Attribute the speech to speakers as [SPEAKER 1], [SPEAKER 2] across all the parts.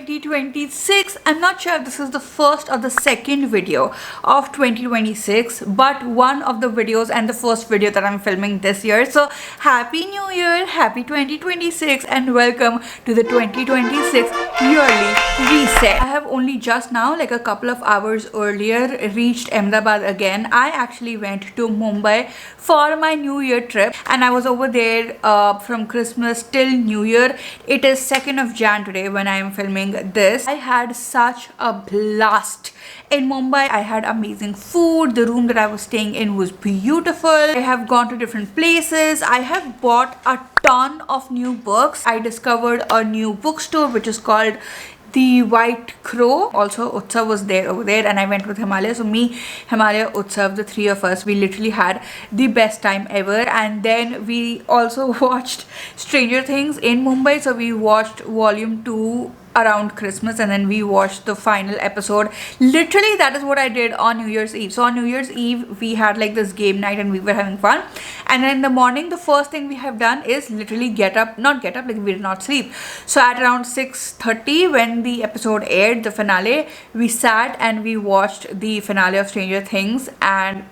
[SPEAKER 1] 2026. I'm not sure if this is the first or the second video of 2026, but one of the videos and the first video that I'm filming this year. So happy new year, happy 2026, and welcome to the 2026 yearly reset. I have only just now, like a couple of hours earlier, reached Ahmedabad again. I actually went to Mumbai for my new year trip, and I was over there from Christmas till New Year. It is 2nd of Jan today when I am filming this. I had such a blast in Mumbai. I had amazing food. The room that I was staying in was beautiful. I have gone to different places. I have bought a ton of new books. I discovered a new bookstore which is called The White Crow. Also Utsav was there over there, and I went with Himalaya. So me, Himalaya, Utsav, the three of us, we literally had the best time ever. And then we also watched Stranger Things in Mumbai. So we watched volume 2 around Christmas, and then we watched the final episode. Literally that is what I did on New Year's Eve. So on New Year's Eve we had like this game night and we were having fun, and then in the morning the first thing we have done is literally not get up, like we did not sleep. So at around 6:30 when the episode aired, the finale, we sat and we watched the finale of Stranger Things, and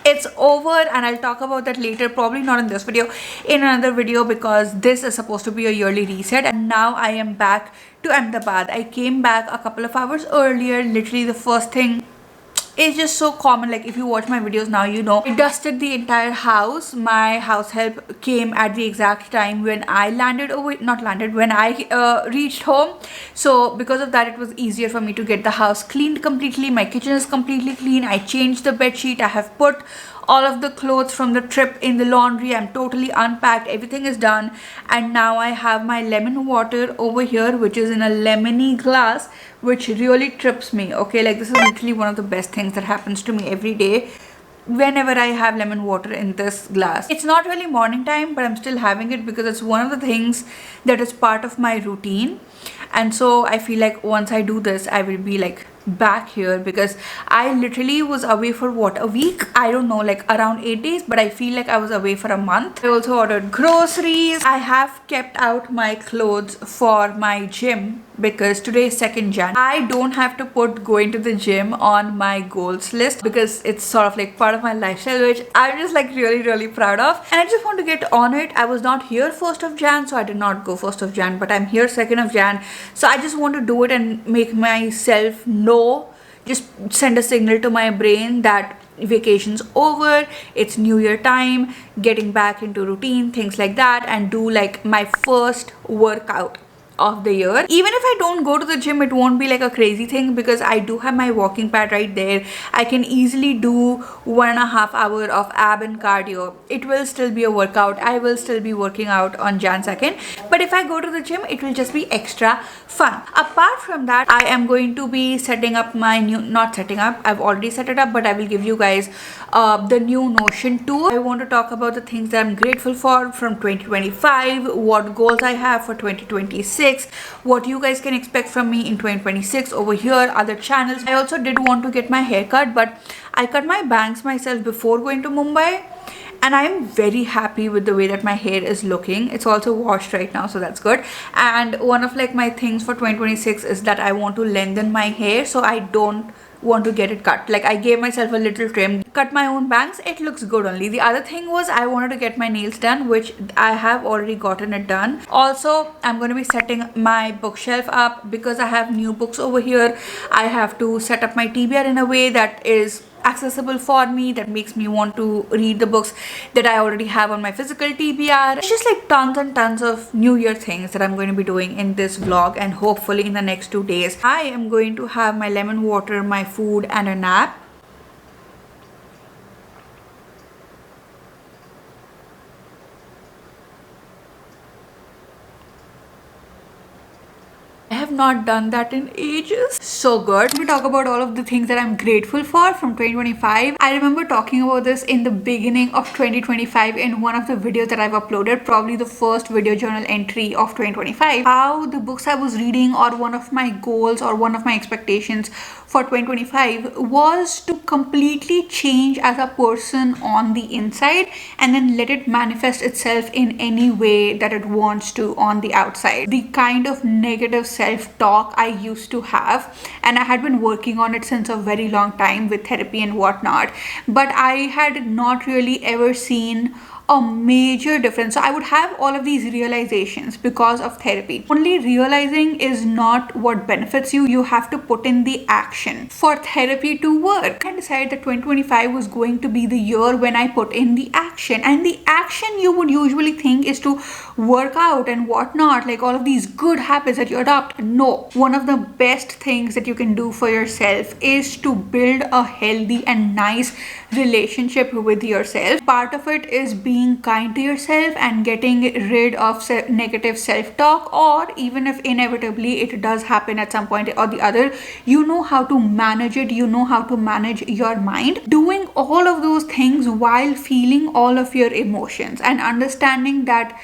[SPEAKER 1] it's over, and I'll talk about that later, probably not in this video, in another video, because this is supposed to be a yearly reset. And now I am back to Ahmedabad. I came back a couple of hours earlier. Literally the first thing is just so common, like if you watch my videos now, you know, I dusted the entire house. My house help came at the exact time when I when I reached home. So because of that, it was easier for me to get the house cleaned completely. My kitchen is completely clean. I changed the bed sheet. I have put all of the clothes from the trip in the laundry. I'm totally unpacked. Everything is done, and now I have my lemon water over here, which is in a lemony glass, which really trips me. Okay, like this is literally one of the best things that happens to me every day whenever I have lemon water in this glass. It's not really morning time, but I'm still having it because it's one of the things that is part of my routine. And so I feel like once I do this, I will be like back here, because I literally was away for what, a week? I don't know, like around 8 days, but I feel like I was away for a month. I also ordered groceries. I have kept out my clothes for my gym because today is 2nd Jan. I don't have to put going to the gym on my goals list because it's sort of like part of my lifestyle, which I'm just like really proud of, and I just want to get on it. I was not here 1st of Jan, so I did not go 1st of Jan, but I'm here 2nd of Jan, so I just want to do it and make myself know, just send a signal to my brain that vacation's over, it's New Year time, getting back into routine, things like that, and do like my first workout of the year. Even if I don't go to the gym, it won't be like a crazy thing because I do have my walking pad right there. I can easily do 1.5 hours of ab and cardio. It will still be a workout. I will still be working out on Jan 2nd, but if I go to the gym, it will just be extra fun. Apart from that, I am going to be setting up my new, not setting up, I've already set it up, but I will give you guys the new Notion tool. I want to talk about the things that I'm grateful for from 2025, what goals I have for 2026, what you guys can expect from me in 2026 over here, other channels. I also did want to get my hair cut, but I cut my bangs myself before going to Mumbai, and I am very happy with the way that my hair is looking. It's also washed right now, so that's good. And one of like my things for 2026 is that I want to lengthen my hair, so I don't want to get it cut. Like I gave myself a little trim, cut my own bangs. It looks good only. The other thing was I wanted to get my nails done, which I have already gotten it done. Also, I'm going to be setting my bookshelf up because I have new books over here. I have to set up my TBR in a way that is accessible for me, that makes me want to read the books that I already have on my physical TBR. It's just like tons and tons of New Year things that I'm going to be doing in this vlog, and hopefully in the next 2 days I am going to have my lemon water, my food, and a nap. I have not done that in ages. So good. We talk about all of the things that I'm grateful for from 2025. I remember talking about this in the beginning of 2025 in one of the videos that I've uploaded, probably the first video journal entry of 2025, how the books I was reading, or one of my goals or one of my expectations for 2025 was to completely change as a person on the inside and then let it manifest itself in any way that it wants to on the outside. The kind of negative self self-talk I used to have, and I had been working on it since a very long time with therapy and whatnot, but I had not really ever seen a major difference. So I would have all of these realizations because of therapy. Only realizing is not what benefits you. You have to put in the action for therapy to work. I decided that 2025 was going to be the year when I put in the action. And the action you would usually think is to work out and whatnot, like all of these good habits that you adopt. No, one of the best things that you can do for yourself is to build a healthy and nice relationship with yourself. Part of it is being kind to yourself and getting rid of negative self-talk, or even if inevitably it does happen at some point or the other, you know how to manage it, you know how to manage your mind. Doing all of those things while feeling all of your emotions and understanding that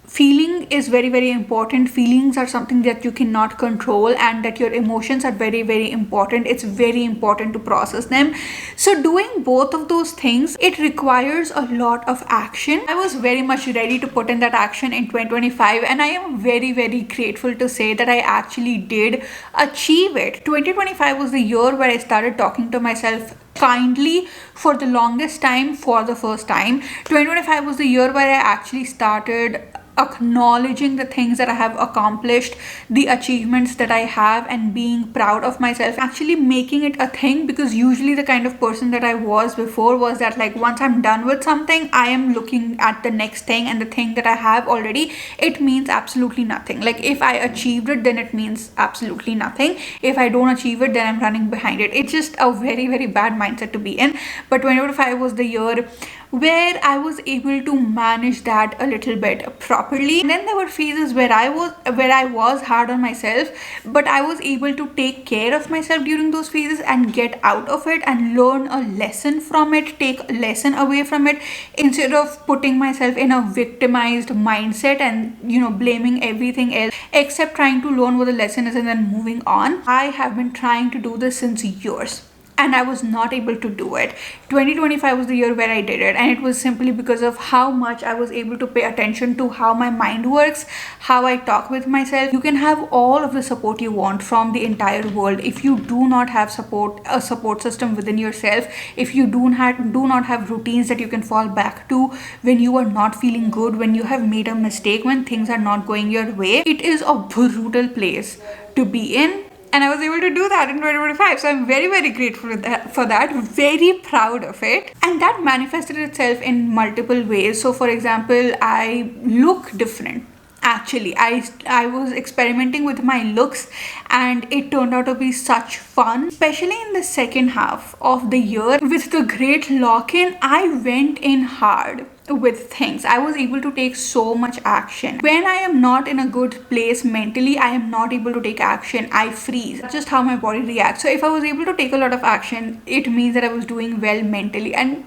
[SPEAKER 1] feeling is very, very important. Feelings are something that you cannot control, and that your emotions are very, very important. It's very important to process them. So doing both of those things, it requires a lot of action. I was very much ready to put in that action in 2025, and I am very, very grateful to say that I actually did achieve it. 2025 was the year where I started talking to myself kindly for the longest time for the first time. 2025 was the year where I actually started acknowledging the things that I have accomplished, the achievements that I have, and being proud of myself, actually making it a thing. Because usually the kind of person that I was before was that, like, once I'm done with something, I am looking at the next thing, and the thing that I have already, it means absolutely nothing. Like, if I achieved it, then it means absolutely nothing. If I don't achieve it, then I'm running behind it. It's just a very, very bad mindset to be in. But 2025 was the year where I was able to manage that a little bit properly. And then there were phases where I was hard on myself, but I was able to take care of myself during those phases and get out of it and learn a lesson from it, take a lesson away from it, instead of putting myself in a victimized mindset and, you know, blaming everything else except trying to learn what the lesson is and then moving on. I have been trying to do this since years, and I was not able to do it. 2025 was the year where I did it, and it was simply because of how much I was able to pay attention to how my mind works, how I talk with myself. You can have all of the support you want from the entire world. If you do not have a support system within yourself, if you do not have routines that you can fall back to when you are not feeling good, when you have made a mistake, when things are not going your way, it is a brutal place to be in. And I was able to do that in 2025. So I'm very, very grateful for that. Very proud of it. And that manifested itself in multiple ways. So for example, I look different. Actually, I was experimenting with my looks, and it turned out to be such fun, especially in the second half of the year. With the great lock-in, I went in hard with things. I was able to take so much action. When I am not in a good place mentally, I am not able to take action. I freeze. That's just how my body reacts. So if I was able to take a lot of action, it means that I was doing well mentally, and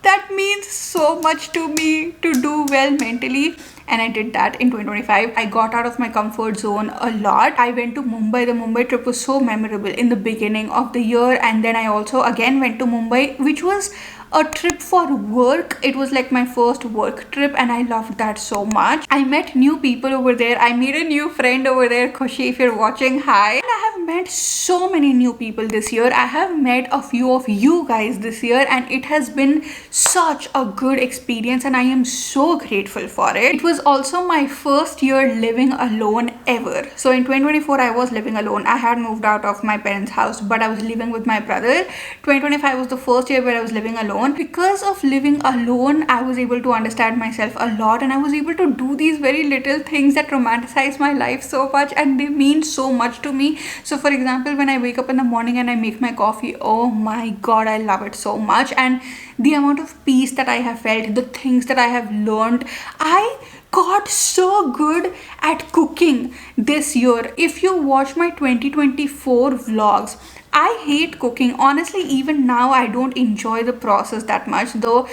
[SPEAKER 1] that means so much to me, to do well mentally. And I did that in 2025. I got out of my comfort zone a lot. I went to Mumbai. The Mumbai trip was so memorable in the beginning of the year, and then I also again went to Mumbai, which was a trip for work. It was like my first work trip, and I loved that so much. I met new people over there. I made a new friend over there, Khushi, if you're watching, hi. And I have met so many new people this year. I have met a few of you guys this year, and it has been such a good experience, and I am so grateful for it. It was also my first year living alone ever. So in 2024, I was living alone. I had moved out of my parents' house, but I was living with my brother. 2025 was the first year where I was living alone. Because of living alone, I was able to understand myself a lot, and I was able to do these very little things that romanticize my life so much, and they mean so much to me. So for example, when I wake up in the morning and I make my coffee, oh my god, I love it so much. And the amount of peace that I have felt, the things that I have learned, I got so good at cooking this year. If you watch my 2024 vlogs, I hate cooking. Honestly, even now I don't enjoy the process that much, though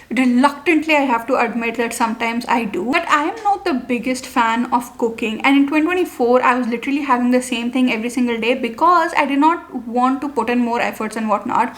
[SPEAKER 1] reluctantly I have to admit that sometimes I do. But I am not the biggest fan of cooking, and in 2024 I was literally having the same thing every single day because I did not want to put in more efforts and whatnot.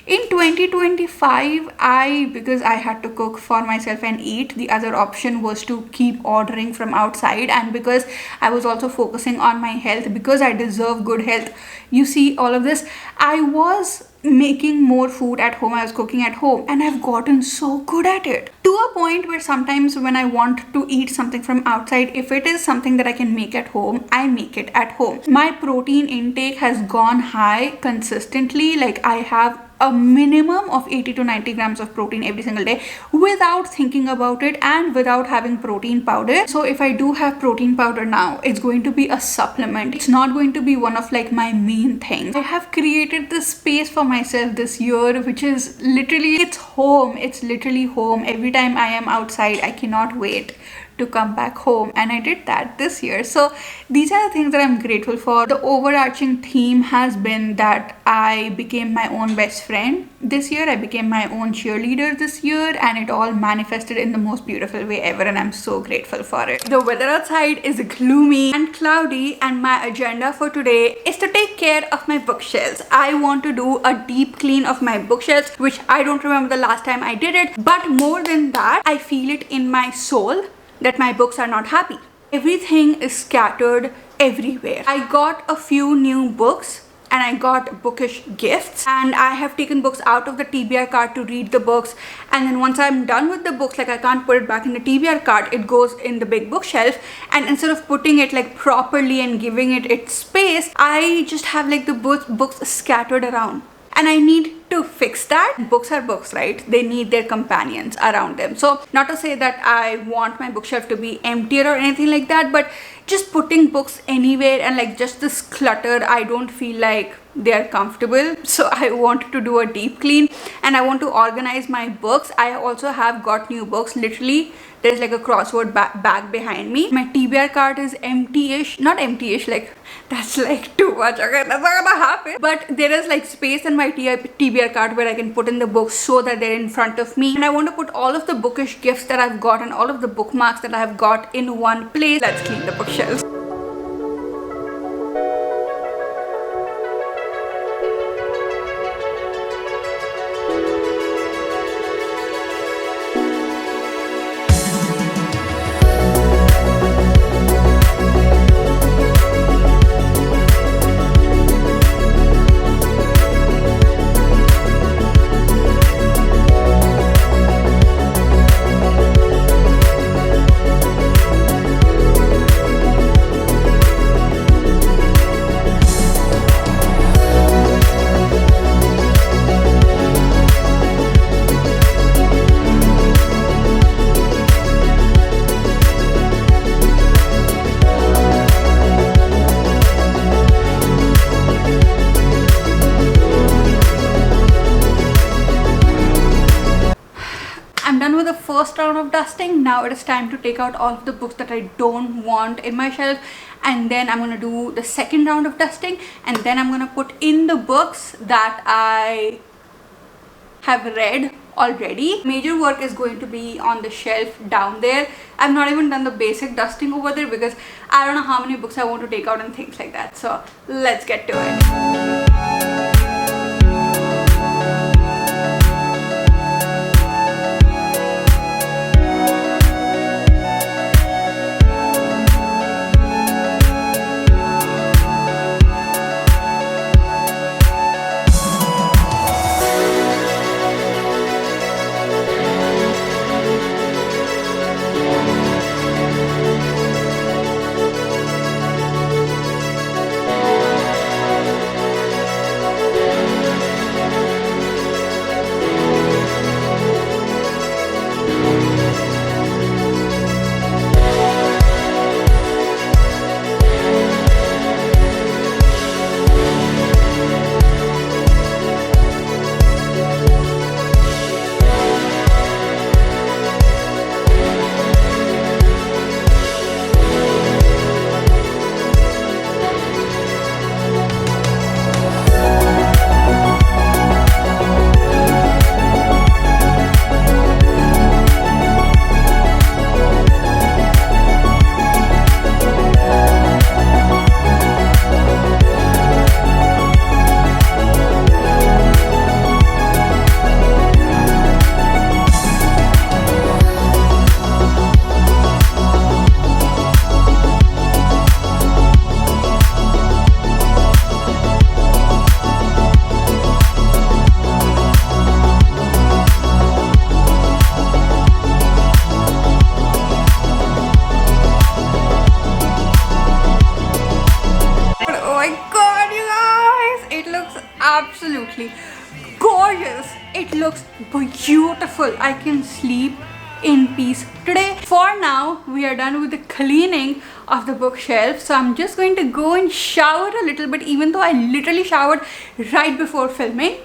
[SPEAKER 1] In 2025, because I had to cook for myself and eat, the other option was to keep ordering from outside, and because I was also focusing on my health, because I deserve good health, you see all of this, I was making more food at home. I was cooking at home, and I've gotten so good at it, to a point where sometimes when I want to eat something from outside, if it is something that I can make at home, I make it at home. My protein intake has gone high consistently. Like, I have a minimum of 80 to 90 grams of protein every single day without thinking about it and without having protein powder. So if I do have protein powder now, it's going to be a supplement. It's not going to be one of like my main things. I have created this space for myself this year, which is literally, it's home. It's literally home. Every time I am outside, I cannot wait to come back home, and I did that this year. So these are the things that I'm grateful for. The overarching theme has been that I became my own best friend this year. I became my own cheerleader this year, and it all manifested in the most beautiful way ever, and I'm so grateful for it. The weather outside is gloomy and cloudy, and my agenda for today is to take care of my bookshelves. I want to do a deep clean of my bookshelves, which I don't remember the last time I did it, but more than that, I feel it in my soul that my books are not happy. Everything is scattered everywhere. I got a few new books and I got bookish gifts, and I have taken books out of the TBR cart to read the books, and then once I'm done with the books, like I can't put it back in the TBR cart, it goes in the big bookshelf, and instead of putting it like properly and giving it its space, I just have like the books scattered around. And I need to fix that. Books are books, right? They need their companions around them. So not to say that I want my bookshelf to be emptier or anything like that, but just putting books anywhere and like just this clutter, I don't feel like they're comfortable. So I want to do a deep clean and I want to organize my books. I also have got new books. Literally, there's like a crossword bag behind me. My TBR cart is empty-ish. Not empty-ish, like that's like too much. Okay, that's not gonna happen. But there is like space in my TBR cart where I can put in the books so that they're in front of me. And I want to put all of the bookish gifts that I've got and all of the bookmarks that I've got in one place. Let's clean the bookshelves. First round of dusting. Now it is time to take out all of the books that I don't want in my shelf, and then I'm gonna do the second round of dusting, and then I'm gonna put in the books that I have read already. Major work is going to be on the shelf down there. I've not even done the basic dusting over there because I don't know how many books I want to take out and things like that. So let's get to it. full. I can sleep in peace today. For now, we are done with the cleaning of the bookshelf, so I'm just going to go and shower a little bit, even though I literally showered right before filming,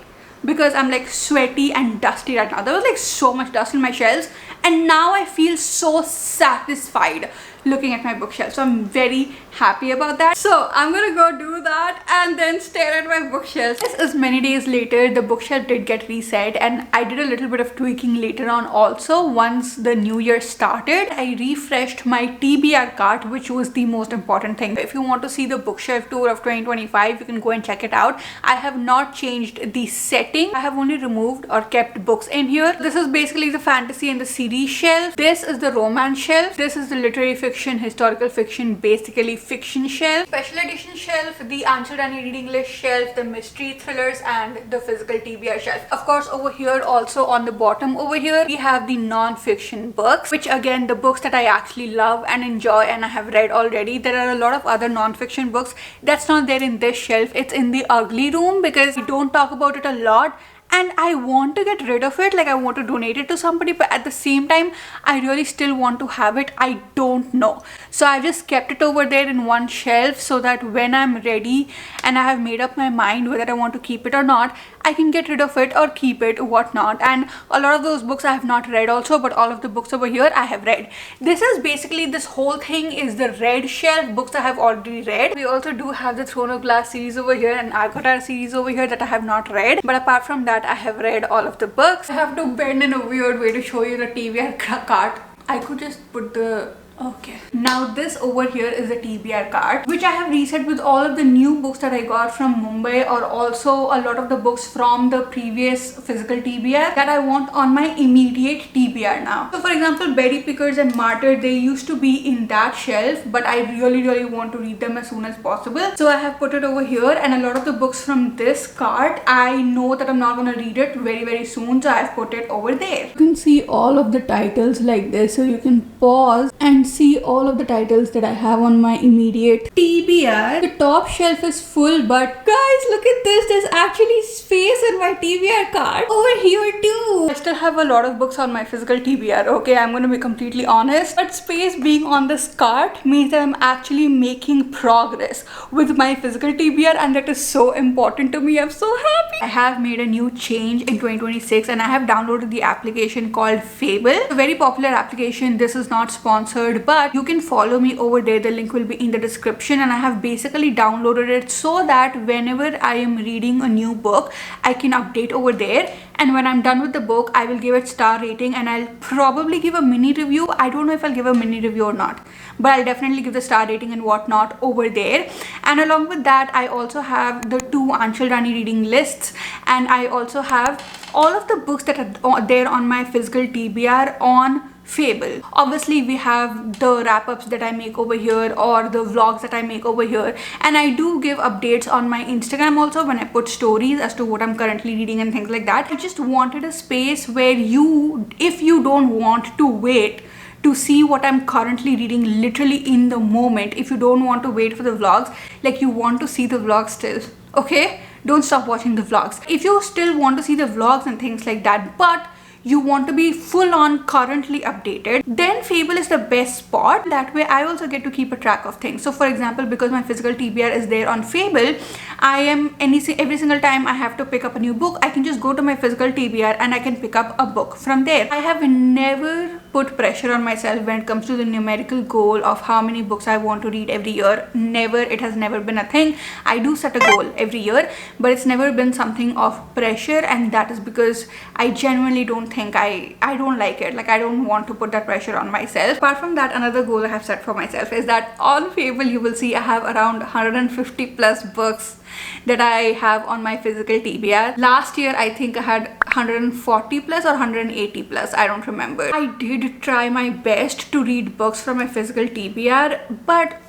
[SPEAKER 1] because I'm like sweaty and dusty right now. There was like so much dust in my shelves, and now I feel so satisfied looking at my bookshelf, so I'm very happy about that. So I'm gonna go do that and then stare at my bookshelf. This is many days later. The bookshelf did get reset, and I did a little bit of tweaking later on also. Once the new year started, I refreshed my TBR cart, which was the most important thing. If you want to see the bookshelf tour of 2025, you can go and check it out. I have not changed the setting. I have only removed or kept books in here. This is basically the fantasy and the series shelf. This is the romance shelf. This is the literary fiction, historical fiction, basically fiction shelf. Special edition shelf, the Anshul Rani reading list shelf, the mystery thrillers, and the physical TBR shelf. Of course, over here also on the bottom over here, we have the non-fiction books, which again, the books that I actually love and enjoy and I have read already. There are a lot of other non-fiction books that's not there in this shelf. It's in the ugly room because we don't talk about it a lot, and I want to get rid of it. Like, I want to donate it to somebody, but at the same time I really still want to have it. I don't know, so I just kept it over there in one shelf so that when I'm ready and I have made up my mind whether I want to keep it or not, I can get rid of it or keep it, whatnot. And a lot of those books I have not read also, but all of the books over here I have read. This is basically, this whole thing is the red shelf, books I have already read. We also do have the Throne of Glass series over here and Avatar series over here that I have not read, but apart from that I have read all of the books. I have to bend in a weird way to show you the TBR cart. I could just put the... Okay, now this over here is a TBR card, which I have reset with all of the new books that I got from Mumbai, or also a lot of the books from the previous physical TBR that I want on my immediate TBR now. So for example, Berry Pickers and Martyr, they used to be in that shelf, but I really want to read them as soon as possible. So I have put it over here, and a lot of the books from this cart, I know that I'm not going to read it very soon, so I've put it over there. You can see all of the titles like this, so you can pause and see all of the titles that I have on my immediate TBR. The top shelf is full, but guys, look at this. There's actually space in my TBR card over here too. I still have a lot of books on my physical TBR, okay? I'm going to be completely honest, but space being on this cart means that I'm actually making progress with my physical TBR, and that is so important to me. I'm so happy. I have made a new change in 2026, and I have downloaded the application called Fable. A very popular application. This is not sponsored, but you can follow me over there. The link will be in the description, and I have basically downloaded it so that whenever I am reading a new book, I can update over there, and when I'm done with the book, I will give it star rating, and I'll probably give a mini review. I don't know if I'll give a mini review or not, but I'll definitely give the star rating and whatnot over there. And along with that, I also have the 2 Anshul Rani reading lists, and I also have all of the books that are there on my physical TBR on Fable. Obviously, we have the wrap-ups that I make over here, or the vlogs that I make over here, and I do give updates on my Instagram also when I put stories as to what I'm currently reading and things like that. I just wanted a space where you, if you don't want to wait to see what I'm currently reading literally in the moment, if you don't want to wait for the vlogs, like you want to see the vlogs still, okay? Don't stop watching the vlogs. If you still want to see the vlogs and things like that, but you want to be full on currently updated, then Fable is the best spot. That way I also get to keep a track of things. So for example, because my physical TBR is there on Fable, I am every single time I have to pick up a new book, I can just go to my physical TBR and I can pick up a book from there. I have never put pressure on myself when it comes to the numerical goal of how many books I want to read every year. Never. It has never been a thing. I do set a goal every year, but it's never been something of pressure, and that is because I genuinely don't think I don't like it. Like, I don't want to put that pressure on myself. Apart from that, another goal I have set for myself is that on Fable you will see I have around 150 plus books that I have on my physical TBR. Last year I think I had 140 plus or 180 plus, I don't remember. I did try my best to read books from my physical TBR, but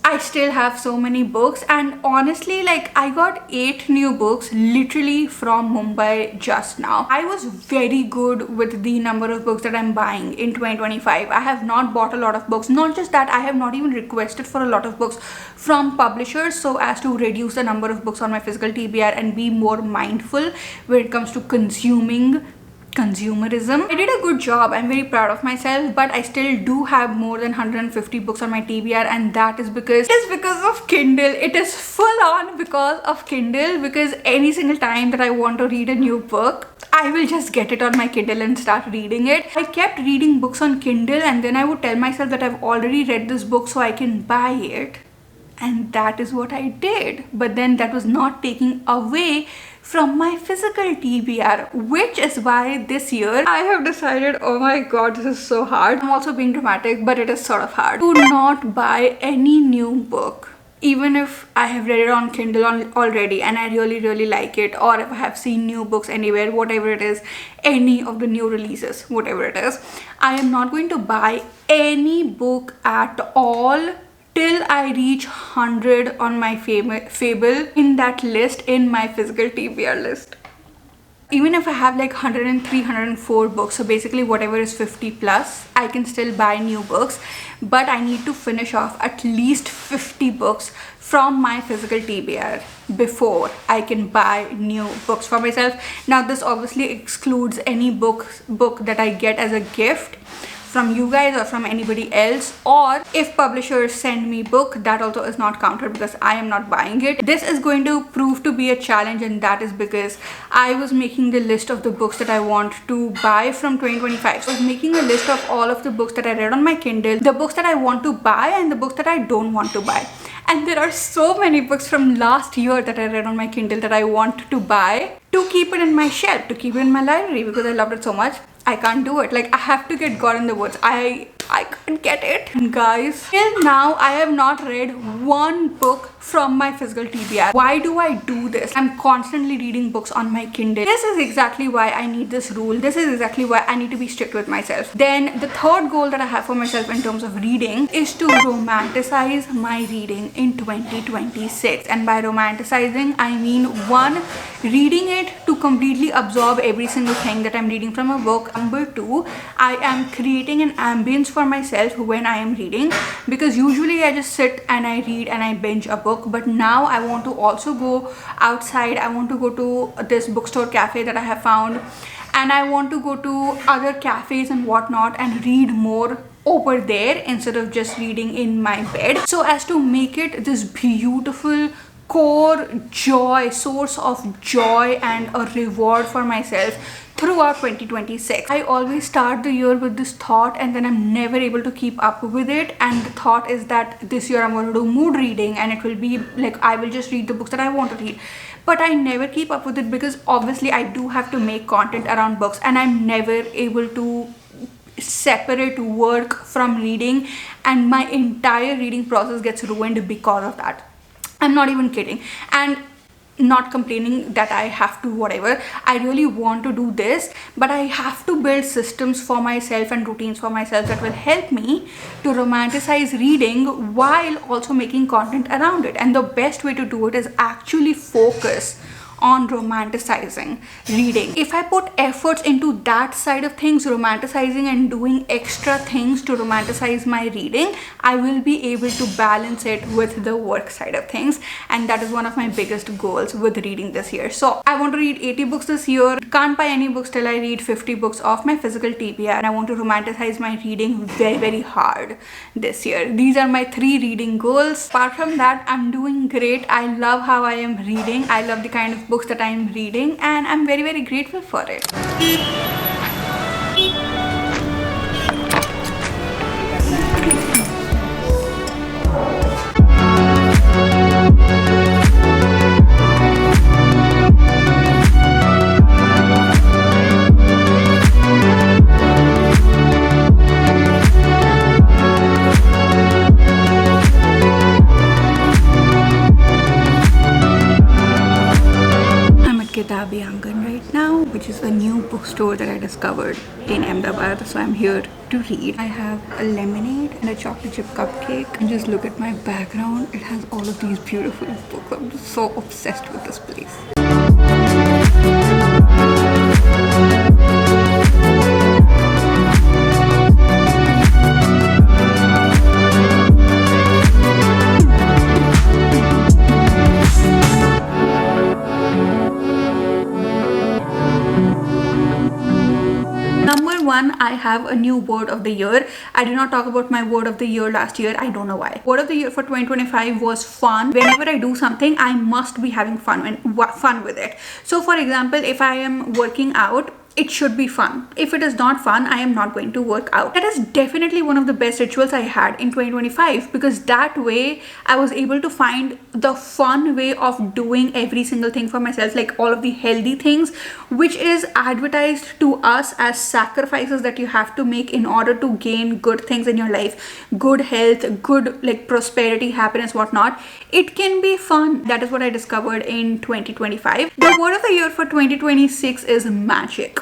[SPEAKER 1] I still have so many books, and honestly, like, I got 8 new books literally from Mumbai just now. I was very good with the number of books that I'm buying in 2025. I have not bought a lot of books. Not just that, I have not even requested for a lot of books from publishers so as to reduce the number of books on my physical TBR and be more mindful when it comes to consuming consumerism. I did a good job. I'm very proud of myself, but I still do have more than 150 books on my TBR, and that is because of Kindle. It is full on because of Kindle, because any single time that I want to read a new book, I will just get it on my Kindle and start reading it. I kept reading books on Kindle, and then I would tell myself that I've already read this book so I can buy it. And that is what I did. But then that was not taking away from my physical TBR, which is why this year I have decided, oh my god, this is so hard. I'm also being dramatic, but it is sort of hard to not buy any new book. Even if I have read it on Kindle already and I really like it, or if I have seen new books anywhere, whatever it is, any of the new releases, whatever it is, I am not going to buy any book at all till I reach 100 on my Fable in that list, in my physical TBR list. Even if I have like 103, 104 books, so basically whatever is 50 plus, I can still buy new books, but I need to finish off at least 50 books from my physical TBR before I can buy new books for myself. Now this obviously excludes any book that I get as a gift from you guys or from anybody else, or if publishers send me book, that also is not counted because I am not buying it. This is going to prove to be a challenge, and that is because I was making the list of the books that I want to buy from 2025. So I was making a list of all of the books that I read on my Kindle, the books that I want to buy and the books that I don't want to buy. And there are so many books from last year that I read on my Kindle that I want to buy to keep it in my shelf, to keep it in my library, because I loved it so much. I can't do it. Like, I have to get God in the Woods. I can't get it. And guys, till now I have not read one book from my physical TBR. Why do I do this? I'm constantly reading books on my Kindle. This is exactly why I need this rule. This is exactly why I need to be strict with myself. Then the third goal that I have for myself in terms of reading is to romanticize my reading in 2026. And by romanticizing, I mean, one, reading it to completely absorb every single thing that I'm reading from a book. Number two, I am creating an ambience for myself when I am reading, because usually I just sit and I read and I binge a book, but now I want to also go outside. I want to go to this bookstore cafe that I have found, and I want to go to other cafes and whatnot and read more over there instead of just reading in my bed, so as to make it this beautiful core joy, source of joy and a reward for myself throughout 2026. I always start the year with this thought and then I'm never able to keep up with it, and the thought is that this year I'm going to do mood reading and it will be like I will just read the books that I want to read, but I never keep up with it because obviously I do have to make content around books and I'm never able to separate work from reading, and my entire reading process gets ruined because of that. I'm not even kidding, and not complaining that I have to whatever. I really want to do this, but I have to build systems for myself and routines for myself that will help me to romanticize reading while also making content around it. And the best way to do it is actually focus on romanticizing reading. If I put efforts into that side of things, romanticizing and doing extra things to romanticize my reading, I will be able to balance it with the work side of things, and that is one of my biggest goals with reading this year. So I want to read 80 books this year. Can't buy any books till I read 50 books of my physical TBR, and I want to romanticize my reading very hard this year. These are my 3 reading goals. Apart from that, I'm doing great. I love how I am reading. I love the kind of books that I am reading, and I'm very grateful for it. Right now, which is a new bookstore that I discovered in Ahmedabad, so I'm here to read. I have a lemonade and a chocolate chip cupcake, and just look at my background. It has all of these beautiful books. I'm just so obsessed with this place. one, I have a new word of the year. I did not talk about my word of the year last year. I don't know why. Word of the year for 2025 was fun. Whenever I do something, I must be having fun with it. So for example, if I am working out, it should be fun. If it is not fun, I am not going to work out. That is definitely one of the best rituals I had in 2025, because that way I was able to find the fun way of doing every single thing for myself, like all of the healthy things which is advertised to us as sacrifices that you have to make in order to gain good things in your life, good health, good like prosperity, happiness, whatnot. It can be fun. That is what I discovered in 2025. The word of the year for 2026 is magic.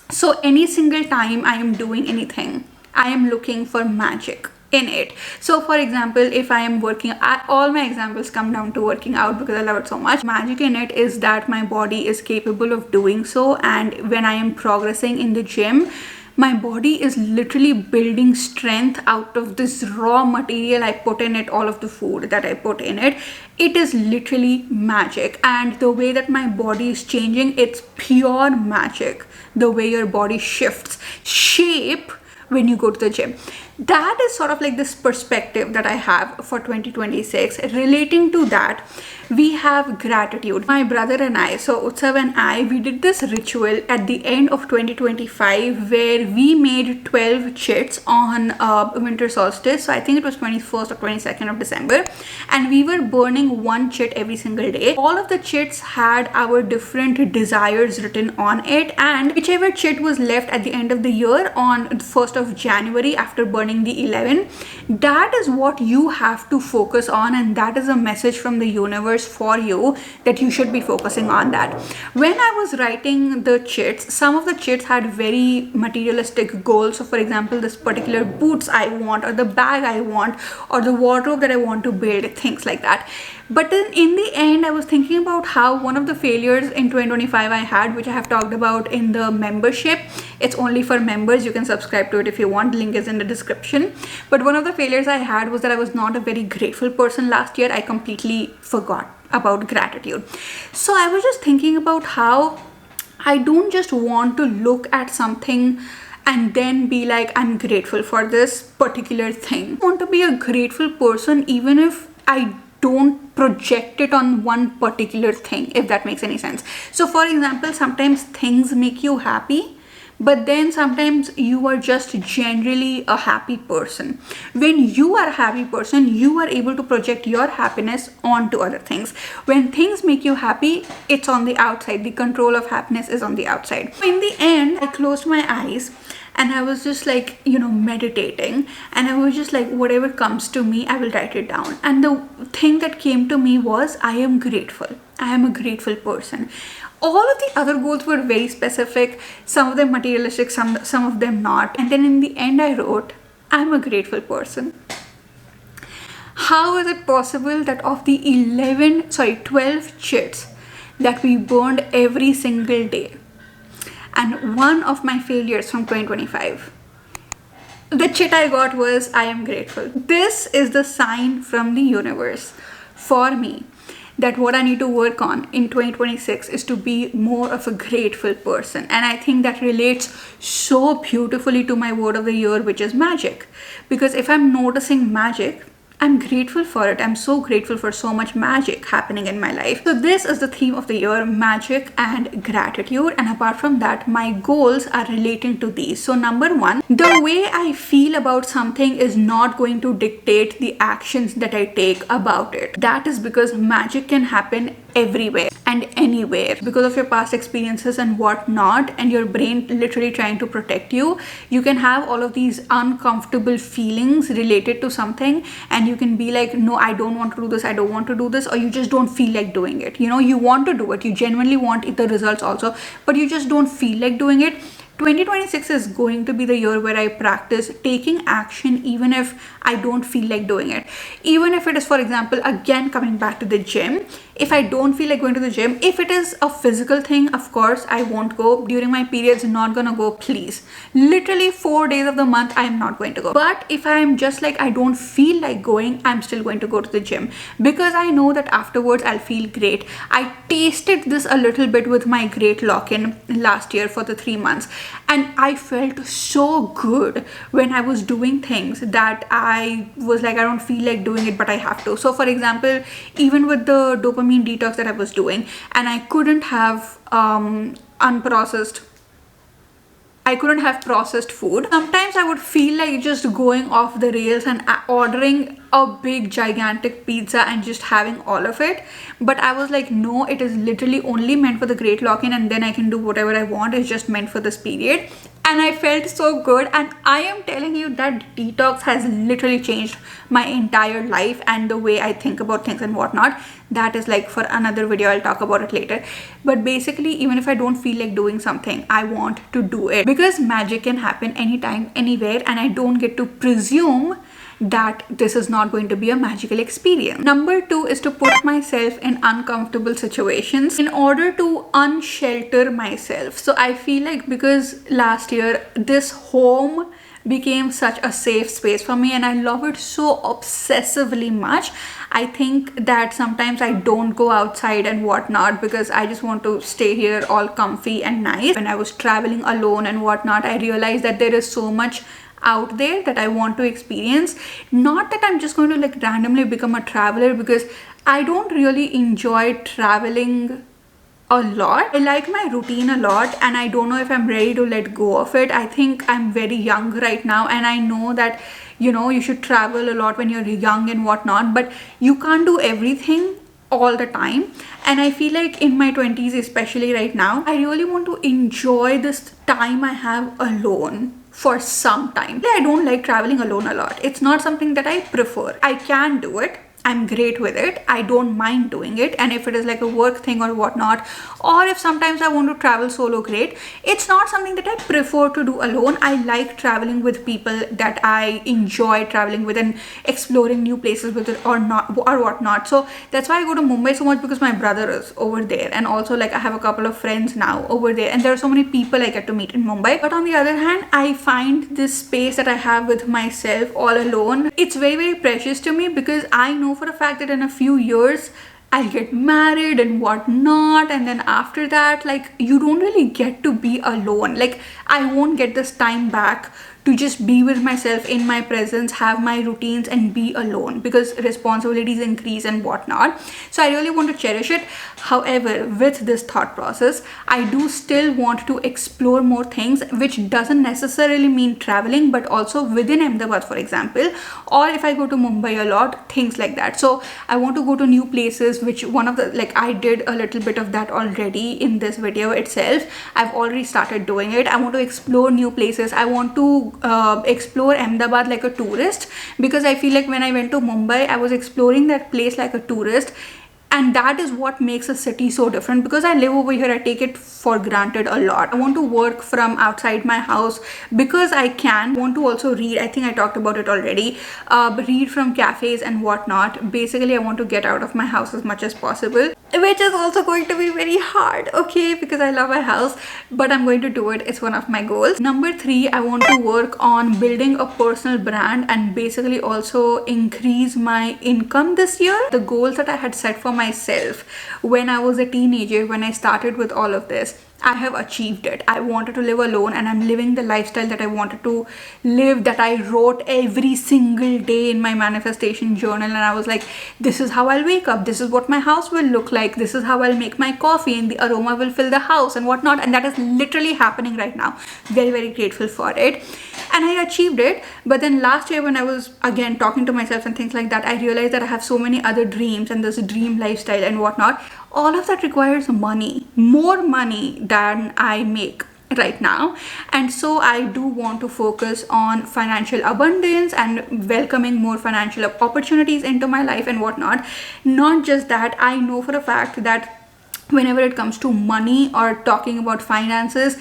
[SPEAKER 1] So any single time I am doing anything, I am looking for magic in it. So for example, if I am working, all my examples come down to working out because I love it so much. Magic in it is that my body is capable of doing so, and when I am progressing in the gym, my body is literally building strength out of this raw material I put in it, all of the food that I put in it. It is literally magic. And the way that my body is changing, it's pure magic. The way your body shifts shape when you go to the gym. That is sort of like this perspective that I have for 2026. Relating to that, we have gratitude. My brother and I, so Utsav and I, we did this ritual at the end of 2025 where we made 12 chits on winter solstice. So I think it was 21st or 22nd of December, and we were burning one chit every single day. All of the chits had our different desires written on it, and whichever chit was left at the end of the year on the 1st of January after burning the 11, that is what you have to focus on, and that is a message from the universe for you that you should be focusing on that. When I was writing the chits, some of the chits had very materialistic goals. So for example, this particular boots I want, or the bag I want, or the wardrobe that I want to build, things like that. But then in the end, I was thinking about how one of the failures in 2025 I had, which I have talked about in the membership. It's only for members. You can subscribe to it if you want. Link is in the description. But one of the failures I had was that I was not a very grateful person last year. I completely forgot about gratitude. So I was just thinking about how I don't just want to look at something and then be like, I'm grateful for this particular thing. I want to be a grateful person even if I don't project it on one particular thing, if that makes any sense. So for example, sometimes things make you happy, but then sometimes you are just generally a happy person. When you are a happy person, you are able to project your happiness onto other things. When things make you happy, it's on the outside. The control of happiness is on the outside. In the end, I closed my eyes and I was just like, meditating, and I was just like, whatever comes to me, I will write it down. And the thing that came to me was, I am grateful. I am a grateful person. All of the other goals were very specific, some of them materialistic, some of them not. And then in the end, I wrote, I'm a grateful person. How is it possible that of the 12 chits that we burned every single day, and one of my failures from 2025, the chit I got was, I am grateful. This is the sign from the universe for me that what I need to work on in 2026 is to be more of a grateful person. And I think that relates so beautifully to my word of the year, which is magic. Because if I'm noticing magic, I'm grateful for it. I'm so grateful for so much magic happening in my life. So this is the theme of the year, magic and gratitude. And apart from that, my goals are relating to these. So number one, the way I feel about something is not going to dictate the actions that I take about it. That is because magic can happen everywhere and anywhere because of your past experiences and whatnot, and your brain literally trying to protect you. You can have all of these uncomfortable feelings related to something, and you can be like, no, I don't want to do this, I don't want to do this, or you just don't feel like doing it. You want to do it, you genuinely want the results also, but you just don't feel like doing it. 2026 is going to be the year where I practice taking action even if I don't feel like doing it. Even if it is, for example, again coming back to the gym, if I don't feel like going to the gym, if it is a physical thing, of course I won't go. During my periods, not gonna go, please. Literally 4 days of the month, I am not going to go. But if I am just like, I don't feel like going, I'm still going to go to the gym because I know that afterwards I'll feel great. I tasted this a little bit with my great lock-in last year for the 3 months. and I felt so good when I was doing things that I was like, I don't feel like doing it, but I have to. So for example, even with the dopamine detox that I was doing, and I couldn't have unprocessed I couldn't have processed food. Sometimes I would feel like just going off the rails and ordering a big gigantic pizza and just having all of it. But I was like, no, it is literally only meant for the great lock-in, and then I can do whatever I want. It's just meant for this period. And I felt so good, and I am telling you that detox has literally changed my entire life and the way I think about things and whatnot. That is like for another video, I'll talk about it later. But basically, even if I don't feel like doing something, I want to do it, because magic can happen anytime, anywhere, and I don't get to presume that this is not going to be a magical experience. Number 2 is to put myself in uncomfortable situations in order to unshelter myself. So I feel like because last year this home became such a safe space for me and I love it so obsessively much, I think that sometimes I don't go outside and whatnot because I just want to stay here all comfy and nice. When I was traveling alone and whatnot, I realized that there is so much out there that I want to experience. Not that I'm just going to like randomly become a traveler, because I don't really enjoy traveling a lot. I like my routine a lot and I don't know if I'm ready to let go of it. I think I'm very young right now, and I know that, you know, you should travel a lot when you're young and whatnot, but you can't do everything all the time. And I feel like in my 20s, especially right now, I really want to enjoy this time I have alone for some time. I don't like traveling alone a lot. It's not something that I prefer. I can do it. I'm great with it. I don't mind doing it. And if it is like a work thing or whatnot, or if sometimes I want to travel solo, great. It's not something that I prefer to do alone. I like traveling with people that I enjoy traveling with and exploring new places with it or not or whatnot. So that's why I go to Mumbai so much, because my brother is over there, and also like I have a couple of friends now over there, and there are so many people I get to meet in Mumbai. But on the other hand, I find this space that I have with myself all alone, it's very, very precious to me, because I know for a fact that in a few years I'll get married and whatnot, and then after that, like, you don't really get to be alone. Like, I won't get this time back to just be with myself in my presence, have my routines and be alone, because responsibilities increase and whatnot. So I really want to cherish it. However, with this thought process, I do still want to explore more things, which doesn't necessarily mean traveling, but also within Ahmedabad, for example, or if I go to Mumbai a lot, things like that. So I want to go to new places, which one of the, like, I did a little bit of that already in this video itself. I've already started doing it. I want to explore new places. I want to explore Ahmedabad like a tourist, because I feel like when I went to Mumbai, I was exploring that place like a tourist. And that is what makes a city so different, because I live over here, I take it for granted a lot. I want to work from outside my house because I can. I want to also read. I think I talked about it already. Read from cafes and whatnot. Basically, I want to get out of my house as much as possible, which is also going to be very hard, okay, because I love my house, but I'm going to do it. It's one of my goals. Number 3, I want to work on building a personal brand and basically also increase my income this year. The goals that I had set for myself when I was a teenager, when I started with all of this, I have achieved it. I wanted to live alone, and I'm living the lifestyle that I wanted to live, that I wrote every single day in my manifestation journal. And I was like, this is how I'll wake up, this is what my house will look like, this is how I'll make my coffee, and the aroma will fill the house and whatnot. And that is literally happening right now. Very, very grateful for it. And I achieved it. But then last year, when I was again talking to myself and things like that, I realized that I have so many other dreams and this dream lifestyle and whatnot. All of that requires money, more money than I make right now. And so I do want to focus on financial abundance and welcoming more financial opportunities into my life and whatnot. Not just that, I know for a fact that whenever it comes to money or talking about finances,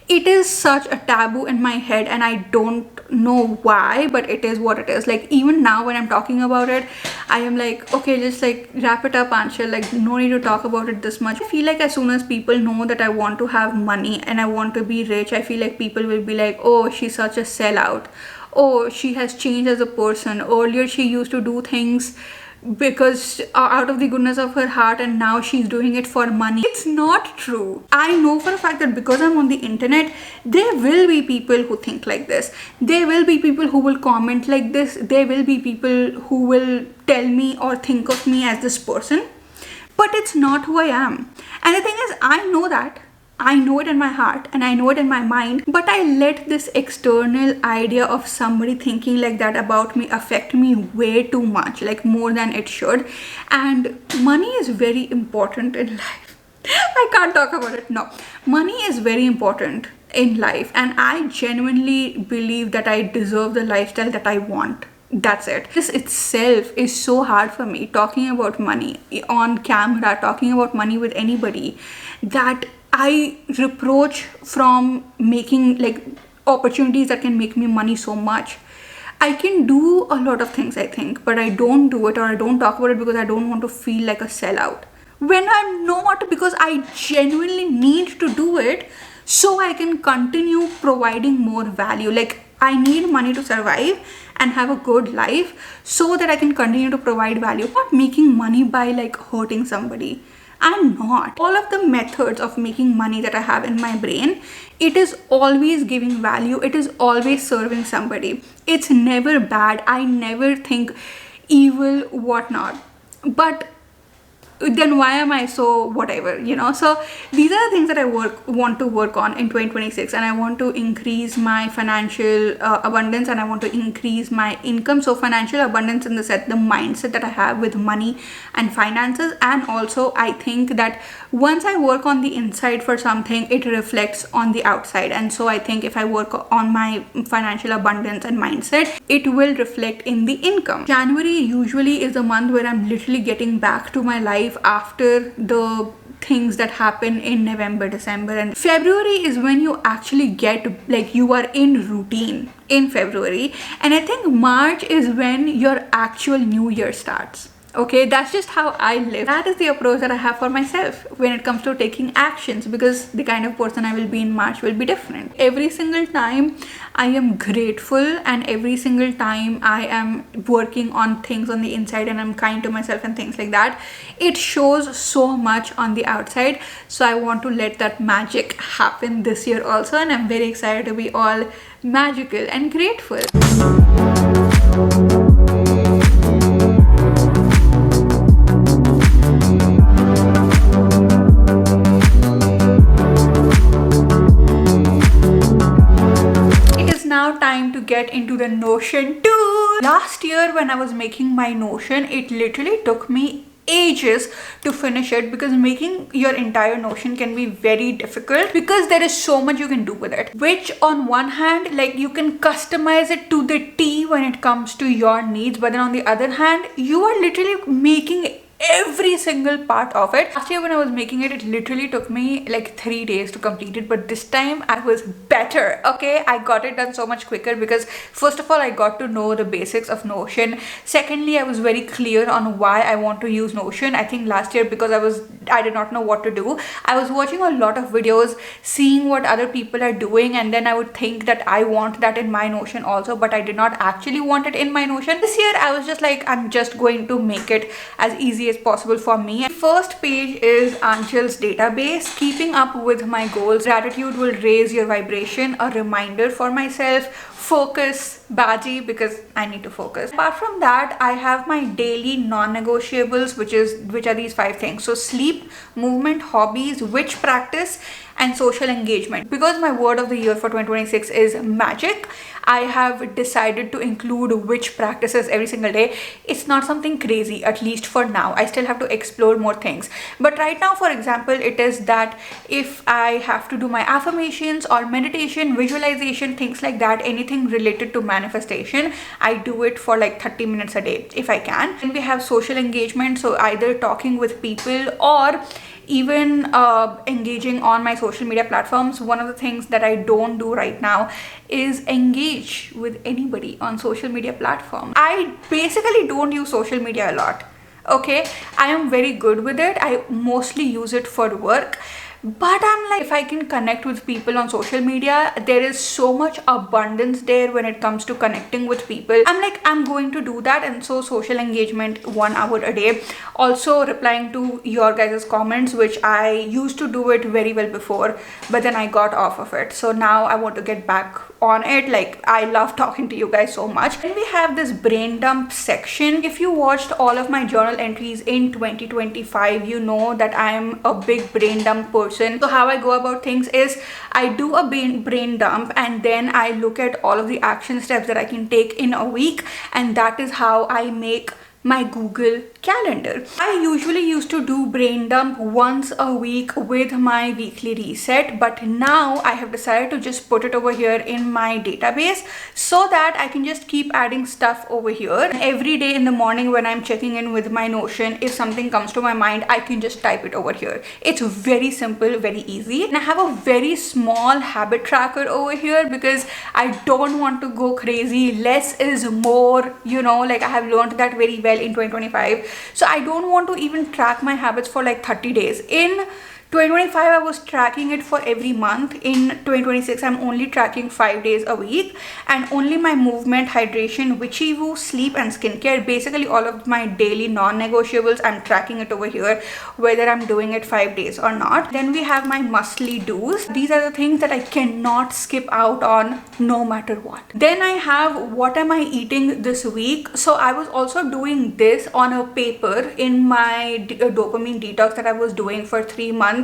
[SPEAKER 1] it is such a taboo in my head, and I don't know why, but it is what it is. Like, even now when I'm talking about it, I am like, okay, just like wrap it up, Anshul, like no need to talk about it this much. I feel like as soon as people know that I want to have money and I want to be rich, I feel like people will be like, oh, she's such a sellout, oh, she has changed as a person. Earlier she used to do things because out of the goodness of her heart, and now she's doing it for money. It's not true. I know for a fact that because I'm on the internet, there will be people who think like this. There will be people who will comment like this. There will be people who will tell me or think of me as this person, but it's not who I am. And the thing is, I know that. I know it in my heart and I know it in my mind, but I let this external idea of somebody thinking like that about me affect me way too much, like more than it should. And money is very important in life. I can't talk about it. No, money is very important in life, and I genuinely believe that I deserve the lifestyle that I want. That's it. This itself is so hard for me, talking about money on camera, talking about money with anybody, that I reproach from making like opportunities that can make me money so much. I can do a lot of things, I think, but I don't do it, or I don't talk about it because I don't want to feel like a sellout. When I'm not, because I genuinely need to do it so I can continue providing more value. Like, I need money to survive and have a good life so that I can continue to provide value. I'm not making money by like hurting somebody. I'm not. All of the methods of making money that I have in my brain, it is always giving value. It is always serving somebody. It's never bad. I never think evil, whatnot. But then why am I so whatever, you know? So these are the things that I want to work on in 2026, and I want to increase my financial abundance, and I want to increase my income. So financial abundance in the mindset that I have with money and finances. And also I think that once I work on the inside for something, it reflects on the outside. And so I think if I work on my financial abundance and mindset, it will reflect in the income. January usually is the month where I'm literally getting back to my life after the things that happen in November, December. And February is when you actually get like, you are in routine in February. And I think March is when your actual new year starts. Okay, that's just how I live. That is the approach that I have for myself when it comes to taking actions, because the kind of person I will be in March will be different. Every single time I am grateful, and every single time I am working on things on the inside and I'm kind to myself and things like that, it shows so much on the outside. So I want to let that magic happen this year also, and I'm very excited to be all magical and grateful. Now time to get into the Notion tool. Last year when I was making my Notion, it literally took me ages to finish it, because making your entire Notion can be very difficult because there is so much you can do with it, which on one hand, like, you can customize it to the T when it comes to your needs, but then on the other hand, you are literally making every single part of it. Last year when I was making it, it literally took me like 3 days to complete it, but this time I was better. Okay, I got it done so much quicker because first of all, I got to know the basics of Notion. Secondly, I was very clear on why I want to use Notion. I think last year, because I did not know what to do, I was watching a lot of videos, seeing what other people are doing, and then I would think that I want that in my Notion also, but I did not actually want it in my Notion. This year I was just like, I'm just going to make it as easy as possible for me. The first page is Anchal's database. Keeping up with my goals. Gratitude will raise your vibration. A reminder for myself. Focus, Baji, because I need to focus. Apart from that, I have my daily non-negotiables, which are these 5 things. So sleep, movement, hobbies, witch practice, and social engagement. Because my word of the year for 2026 is magic, I have decided to include witch practices every single day. It's not something crazy, at least for now. I still have to explore more things. But right now, for example, it is that if I have to do my affirmations or meditation, visualization, things like that, anything related to manifestation, I do it for like 30 minutes a day if I can. And we have social engagement, so either talking with people or even engaging on my social media platforms. One of the things that I don't do right now is engage with anybody on social media platform. I basically don't use social media a lot. Okay, I am very good with it. I mostly use it for work, but I'm like, if I can connect with people on social media, there is so much abundance there when it comes to connecting with people. I'm like, I'm going to do that. And so social engagement 1 hour a day, also replying to your guys' comments, which I used to do it very well before, but then I got off of it. So now I want to get back on it. Like, I love talking to you guys so much. And we have this brain dump section. If you watched all of my journal entries in 2025, you know that I am a big brain dump person. So how I go about things is I do a brain dump, and then I look at all of the action steps that I can take in a week, and that is how I make my Google Calendar. I usually used to do brain dump once a week with my weekly reset, but now I have decided to just put it over here in my database so that I can just keep adding stuff over here. Every day in the morning when I'm checking in with my Notion, if something comes to my mind, I can just type it over here. It's very simple, very easy. And I have a very small habit tracker over here because I don't want to go crazy. Less is more, you know, like I have learned that very well in 2025. So I don't want to even track my habits for like 30 days. In 2025, I was tracking it for every month. In 2026, I'm only tracking 5 days a week, and only my movement, hydration, witchy woo, sleep, and skincare, basically all of my daily non-negotiables, I'm tracking it over here, whether I'm doing it 5 days or not. Then we have my must-ly do's. These are the things that I cannot skip out on no matter what. Then I have what am I eating this week. So I was also doing this on a paper in my dopamine detox that I was doing for 3 months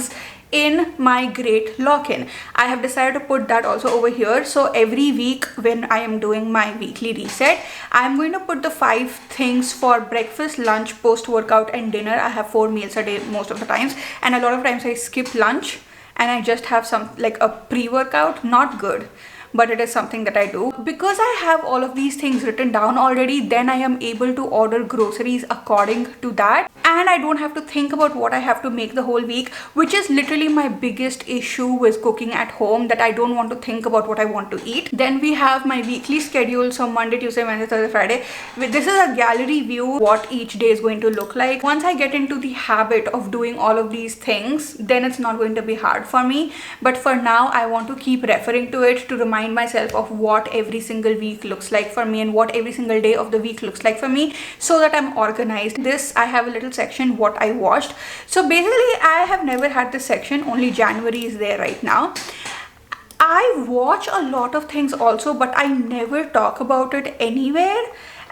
[SPEAKER 1] in my great lock-in. I have decided to put that also over here. So every week when I am doing my weekly reset, I'm going to put the 5 things for breakfast, lunch, post-workout, and dinner. I have 4 meals a day most of the times, and a lot of times I skip lunch and I just have some like a pre-workout. Not good, but it is something that I do. Because I have all of these things written down already, then I am able to order groceries according to that, and I don't have to think about what I have to make the whole week, which is literally my biggest issue with cooking at home, that I don't want to think about what I want to eat. Then we have my weekly schedule. So Monday, Tuesday, Wednesday, Thursday, Friday. This is a gallery view, what each day is going to look like. Once I get into the habit of doing all of these things, then it's not going to be hard for me. But for now, I want to keep referring to it to remind myself of what every single week looks like for me and what every single day of the week looks like for me, so that I'm organized. This, I have a little section what I watched. So basically I have never had this section, only January is there right now. I watch a lot of things also, but I never talk about it anywhere.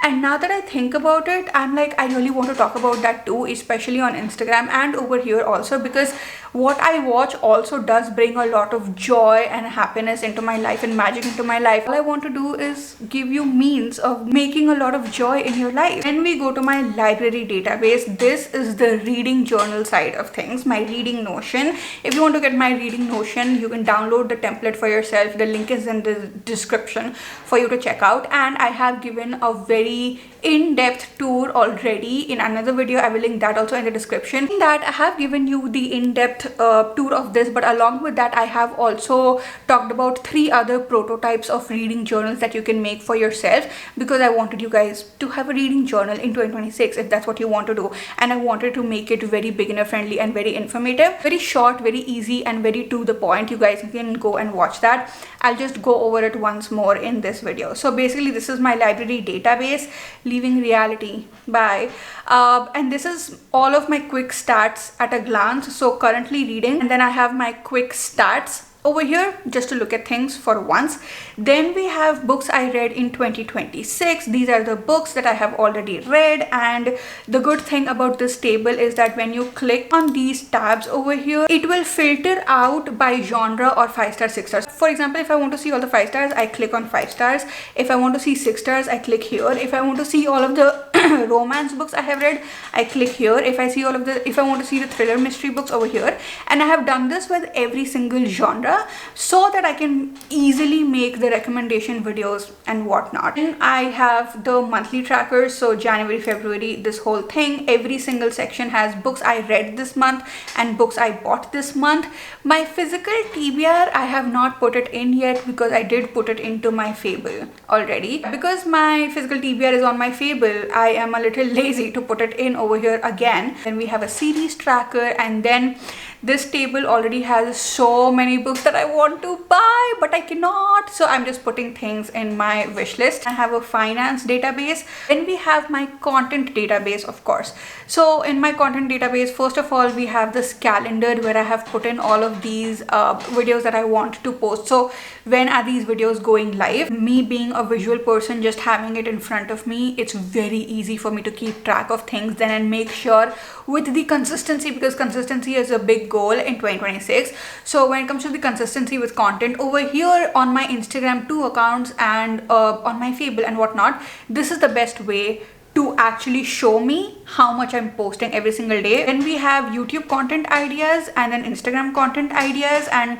[SPEAKER 1] And now that I think about it, I'm like, I really want to talk about that too, especially on Instagram and over here also, because what I watch also does bring a lot of joy and happiness into my life and magic into my life. All I want to do is give you means of making a lot of joy in your life. When we go to my library database, this is the reading journal side of things, my reading Notion. If you want to get my reading Notion, you can download the template for yourself. The link is in the description for you to check out. And I have given a very in-depth tour already in another video. I will link that also in the description. In that, I have given you the in-depth tour of this, but along with that, I have also talked about 3 other prototypes of reading journals that you can make for yourself, because I wanted you guys to have a reading journal in 2026 if that's what you want to do. And I wanted to make it very beginner friendly and very informative, very short, very easy, and very to the point. You guys can go and watch that. I'll just go over it once more in this video. So basically, this is my library database, leaving reality. Bye. And this is all of my quick stats at a glance. So currently reading, and then I have my quick stats over here just to look at things for once. Then we have books I read in 2026. These are the books that I have already read, and the good thing about this table is that when you click on these tabs over here, it will filter out by genre or 5-star, 6 stars. For example, if I want to see all the 5 stars, I click on 5 stars. If I want to see 6 stars, I click here. If I want to see all of the romance books I have read, I click here. If I want to see the thriller mystery books over here. And I have done this with every single genre, so that I can easily make the recommendation videos and whatnot. And I have the monthly trackers. So January, February, this whole thing, every single section has books I read this month and books I bought this month. My physical TBR, I have not put it in yet because I did put it into my Fable already. Because my physical TBR is on my Fable, I am a little lazy to put it in over here again. Then we have a series tracker, and then this table already has so many books that I want to buy but I cannot, so I'm just putting things in my wish list. I have a finance database. Then we have my content database, of course. So in my content database, first of all, we have this calendar where I have put in all of these videos that I want to post. So when are these videos going live? Me being a visual person, just having it in front of me, it's very easy for me to keep track of things then and make sure with the consistency, because consistency is a big goal in 2026. So when it comes to the consistency with content, over here on my Instagram 2 accounts and on my Fable and whatnot, this is the best way to actually show me how much I'm posting every single day. Then we have YouTube content ideas and then Instagram content ideas, and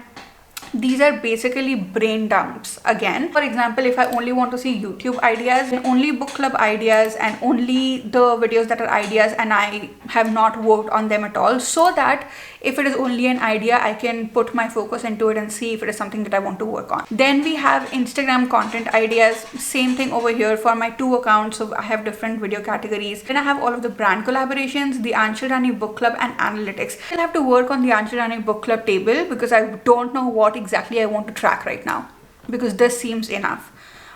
[SPEAKER 1] these are basically brain dumps again. For example, if I only want to see YouTube ideas, then only book club ideas and only the videos that are ideas and I have not worked on them at all, so that if it is only an idea, I can put my focus into it and see if it is something that I want to work on. Then we have Instagram content ideas. Same thing over here for my 2 accounts. So I have different video categories. Then I have all of the brand collaborations, the Anshul Rani book club and analytics. I'll have to work on the Anshul Rani book club table because I don't know what exactly I want to track right now, because this seems enough.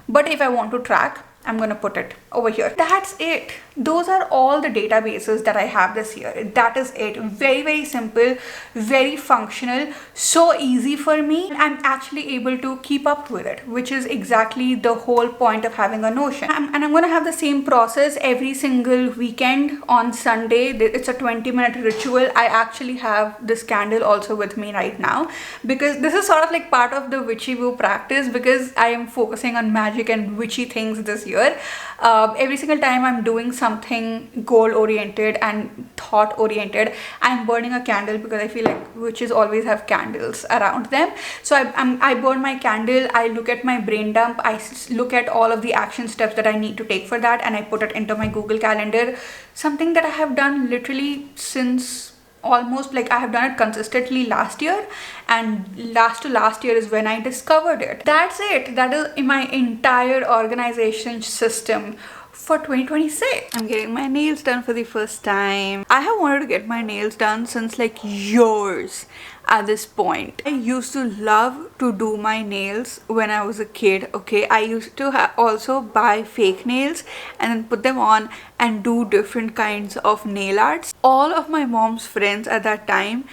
[SPEAKER 1] But if I want to track, I'm gonna put it over here. That's it. Those are all the databases that I have this year. That is it. Very, very simple, very functional, so easy for me. I'm actually able to keep up with it, which is exactly the whole point of having a Notion. And I'm gonna have the same process every single weekend on Sunday. It's a 20-minute ritual. I actually have this candle also with me right now, because this is sort of like part of the witchy woo practice, because I am focusing on magic and witchy things this year. Every single time I'm doing something goal oriented and thought oriented, I'm burning a candle, because I feel like witches always have candles around them. So I burn my candle, I look at my brain dump, I look at all of the action steps that I need to take for that, and I put it into my Google Calendar. Something that I have done literally since almost, like, I have done it consistently last year, and last to last year is when I discovered it. That's it. That is in my entire organization system for 2026. I'm getting my nails done for the first time. I have wanted to get my nails done since like years at this point. I used to love to do my nails when I was a kid, okay? I used to also buy fake nails and then put them on and do different kinds of nail arts. All of my mom's friends at that time,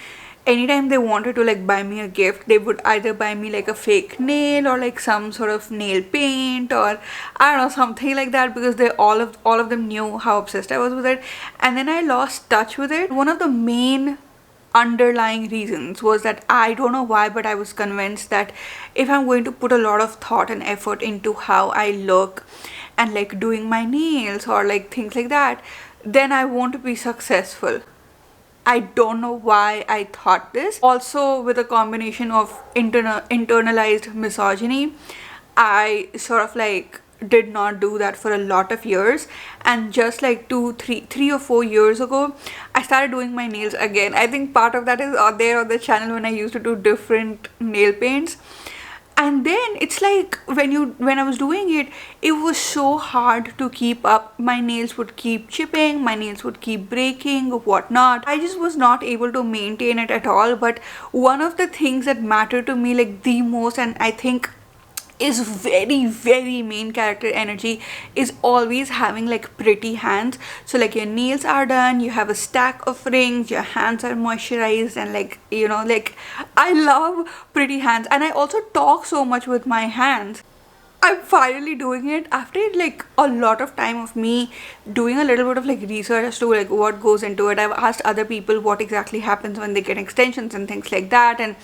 [SPEAKER 1] anytime they wanted to like buy me a gift, they would either buy me like a fake nail or like some sort of nail paint, or I don't know, something like that, because they all of them knew how obsessed I was with it. And then I lost touch with it. One of the main underlying reasons was that, I don't know why, but I was convinced that if I'm going to put a lot of thought and effort into how I look and like doing my nails or like things like that, then I won't be successful. I don't know why I thought this. Also, with a combination of internalized misogyny, I sort of like did not do that for a lot of years, and just like 3 or 4 years ago, I started doing my nails again. I think part of that is out there on the channel when I used to do different nail paints. And then it's like when I was doing it, it was so hard to keep up. My nails would keep chipping, my nails would keep breaking, whatnot. I just was not able to maintain it at all. But one of the things that mattered to me like the most, and I think is very, very main character energy, is always having like pretty hands. So like your nails are done, you have a stack of rings, your hands are moisturized, and like, you know, like I love pretty hands. And I also talk so much with my hands. I'm finally doing it after like a lot of time of me doing a little bit of like research as to like what goes into it. I've asked other people what exactly happens when they get extensions and things like that, and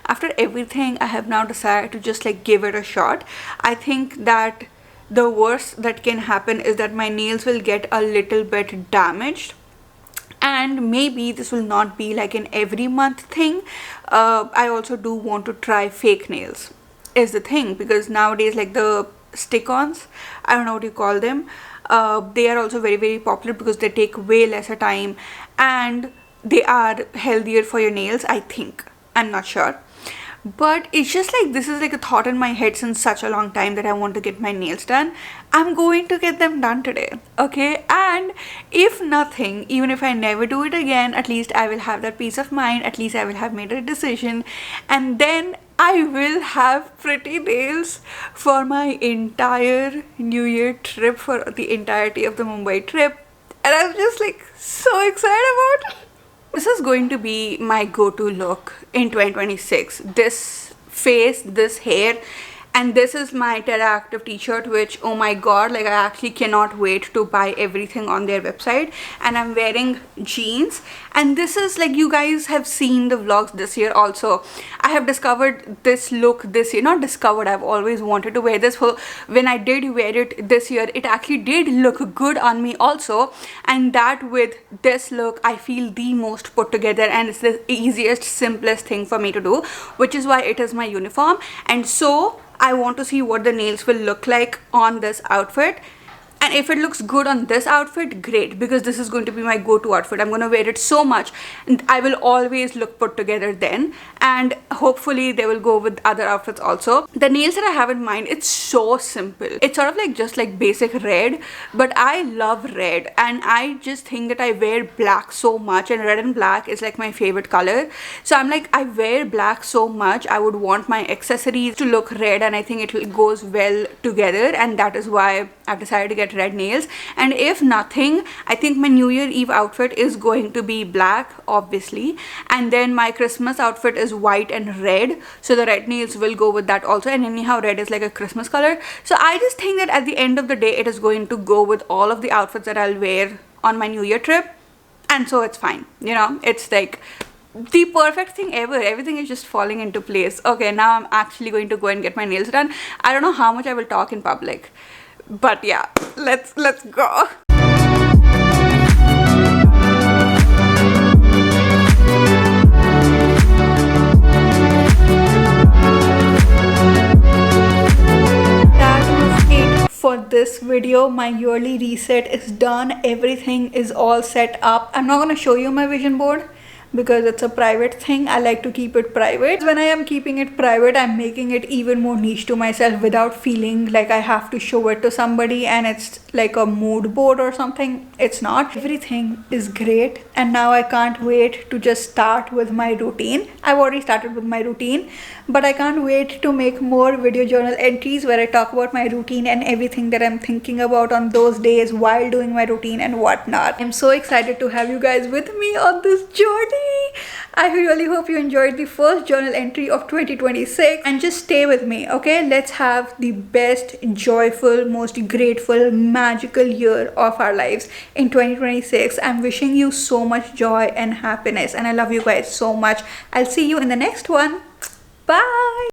[SPEAKER 1] after everything I have now decided to just like give it a shot. I think that the worst that can happen is that my nails will get a little bit damaged, and maybe this will not be like an every month thing. I also do want to try fake nails is the thing, because nowadays like the stick-ons, I don't know what you call them, they are also very, very popular because they take way lesser time and they are healthier for your nails, I think. I'm not sure, but it's just like this is like a thought in my head since such a long time that I want to get my nails done. I'm going to get them done today, okay? And if nothing, even if I never do it again, at least I will have that peace of mind. At least I will have made a decision, and then I will have pretty nails for my entire New Year trip, for the entirety of the Mumbai trip. And I'm just like so excited about it. This is going to be my go-to look in 2026. This face, this hair, and this is my Terraactive t-shirt, which, oh my god, like I actually cannot wait to buy everything on their website. And I'm wearing jeans, and this is like, you guys have seen the vlogs this year also. I have discovered this look this year. Not discovered, I've always wanted to wear this. For when I did wear it this year, it actually did look good on me also. And that with this look, I feel the most put together, and it's the easiest, simplest thing for me to do, which is why it is my uniform. And so I want to see what the nails will look like on this outfit. And if it looks good on this outfit, great, because this is going to be my go-to outfit. I'm going to wear it so much, and I will always look put together then. And hopefully they will go with other outfits also. The nails that I have in mind, it's so simple. It's sort of like just like basic red, but I love red, and I just think that I wear black so much, and red and black is like my favorite color. So I'm like, I wear black so much, I would want my accessories to look red, and I think it goes well together, and that is why I've decided to get red nails. And if nothing, I think my New Year Eve outfit is going to be black, obviously, and then my Christmas outfit is white and red, so the red nails will go with that also. And anyhow, red is like a Christmas color, so I just think that at the end of the day, it is going to go with all of the outfits that I'll wear on my New Year trip. And so it's fine, you know, it's like the perfect thing ever. Everything is just falling into place. Okay, now I'm actually going to go and get my nails done. I don't know how much I will talk in public, but yeah, let's go. That was it for this video. My yearly reset is done. Everything is all set up. I'm not going to show you my vision board because it's a private thing. I like to keep it private. When I am keeping it private, I'm making it even more niche to myself without feeling like I have to show it to somebody and it's like a mood board or something. It's not. Everything is great, and now I can't wait to just start with my routine. I've already started with my routine, but I can't wait to make more video journal entries where I talk about my routine and everything that I'm thinking about on those days while doing my routine and whatnot. I'm so excited to have you guys with me on this journey. I really hope you enjoyed the first journal entry of 2026, and just stay with me, okay? Let's have the best, joyful, most grateful, magical year of our lives in 2026. I'm wishing you so much joy and happiness, and I love you guys so much. I'll see you in the next one. Bye.